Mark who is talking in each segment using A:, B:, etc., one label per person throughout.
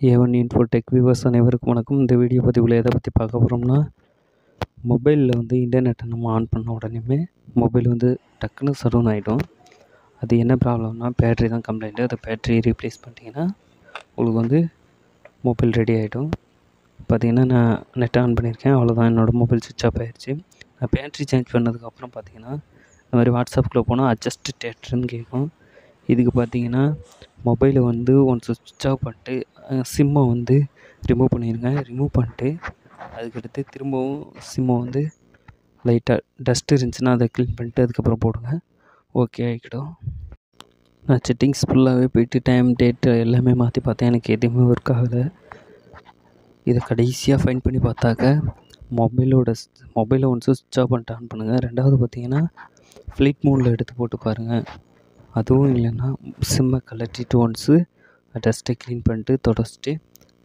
A: A1 Infotech viewers அனைவருக்கும் வணக்கம். இந்த வீடியோ பதிவில் எதை பற்றி பார்க்க போகிறோம்னா, மொபைலில் இன்டர்நெட்டை நம்ம ஆன் பண்ண உடனேயுமே மொபைல் டக்குன்னு சடவுன் ஆகிடும். அது என்ன ப்ராப்ளம்னா, பேட்ரி தான் கம்ப்ளைண்ட்டு. அதை பேட்ரி ரீப்ளேஸ் பண்ணிட்டீங்கன்னா உங்களுக்கு மொபைல் ரெடி ஆகிடும். பார்த்திங்கன்னா, நான் நெட் ஆன் பண்ணியிருக்கேன், அவ்வளோதான். என்னோடய மொபைல் சுவிட்ச் ஆஃப் ஆகிடுச்சு. நான் பேட்ரி சேஞ்ச் பண்ணதுக்கப்புறம் பார்த்திங்கன்னா, இந்த மாதிரி வாட்ஸ்அப்புக்குள்ளே போனால் அட்ஜஸ்ட் டேட்டர்னு கேட்கும். இதுக்கு பார்த்திங்கன்னா, மொபைலை ஒன்ஸ் சுவிட்ச் ஆஃப் பண்ணிட்டு சிம்மை ரிமூவ் பண்ணிடுங்க. ரிமூவ் பண்ணிட்டு அதுக்கடுத்து திரும்பவும் சிம்மை லைட்டாக டஸ்ட் இருந்துச்சுன்னா அதை க்ளீன் பண்ணிட்டு அதுக்கப்புறம் போடுங்க. ஓகே ஆகிடும். நான் செட்டிங்ஸ் ஃபுல்லாகவே போயிட்டு டைம் டேட்டு எல்லாமே மாற்றி பார்த்தேன், எனக்கு எதுவுமே ஒர்க் ஆகலை. இதை கடைசியாக ஃபைன் பண்ணி பார்த்தாக்க மொபைலை ஒன்ஸ் சுவிட்ச் ஆஃப் பண்ணிட்டு ஆன் பண்ணுங்கள். ரெண்டாவது பார்த்திங்கன்னா, ஃப்ளைட் மோடில் எடுத்து போட்டு பாருங்கள். அதுவும் இல்லைன்னா சிம்மை கழட்டிட்டு ஒன்ஸு டஸ்ட்டை க்ளீன் பண்ணிட்டு தொடச்சிட்டு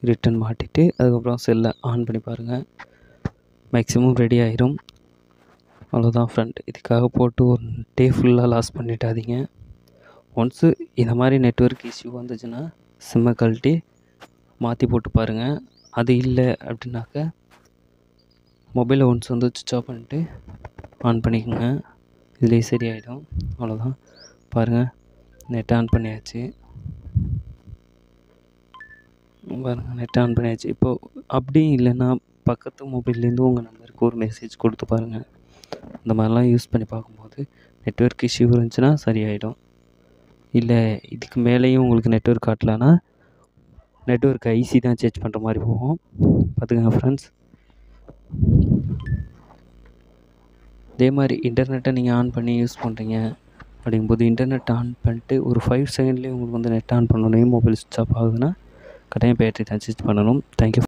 A: ரிட்டன் மாட்டிட்டு அதுக்கப்புறம் செல்லை ஆன் பண்ணி பாருங்கள். மேக்ஸிமம் ரெடி ஆயிரும். அவ்வளோதான் ஃப்ரெண்ட். இதுக்காக போட்டு ஒரு டே ஃபுல்லாக லாஸ் பண்ணிட்டாதீங்க. ஒன்ஸு இந்த மாதிரி நெட்வொர்க் இஷ்யூ வந்துச்சுன்னா சிம்மை கழட்டி மாற்றி போட்டு பாருங்கள். அது இல்லை அப்படின்னாக்க மொபைலை ஒன்ஸ் சுவிட்ச் ஆஃப் பண்ணிட்டு ஆன் பண்ணிக்கோங்க. இதுலேயே சரியாயிடும். அவ்வளோதான். பாருங்கள், நெட் ஆன் பண்ணியாச்சு. பாருங்கள், நெட் ஆன் பண்ணியாச்சு. இப்போது அப்படியும் இல்லைன்னா பக்கத்து மொபைல்லேருந்து உங்கள் நம்பருக்கு ஒரு மெசேஜ் கொடுத்து பாருங்கள். இந்த மாதிரிலாம் யூஸ் பண்ணி பார்க்கும்போது நெட்வொர்க் இஷ்யூ இருந்துச்சுன்னா சரியாயிடும். இல்லை இதுக்கு மேலேயும் உங்களுக்கு நெட்வொர்க் காட்டலன்னா நெட்வொர்க் ஐசி தான் சேஞ்ச் பண்ணுற மாதிரி போகும். பார்த்துக்கங்க ஃப்ரெண்ட்ஸ். இதே மாதிரி இன்டர்நெட்டை நீங்கள் ஆன் பண்ணி யூஸ் பண்ணுறீங்க அப்படிங்கும்போது இன்டர்நெட் ஆன் பண்ணிட்டு ஒரு 5 செகண்ட்லேயே உங்களுக்கு நெட் ஆன் பண்ணணும், மொபைல் சுவிட்ச் ஆஃப் ஆகுதுன்னா கட்டாயம் பேட்டரி தான் சேஞ்ச் பண்ணணும். தேங்க்யூ.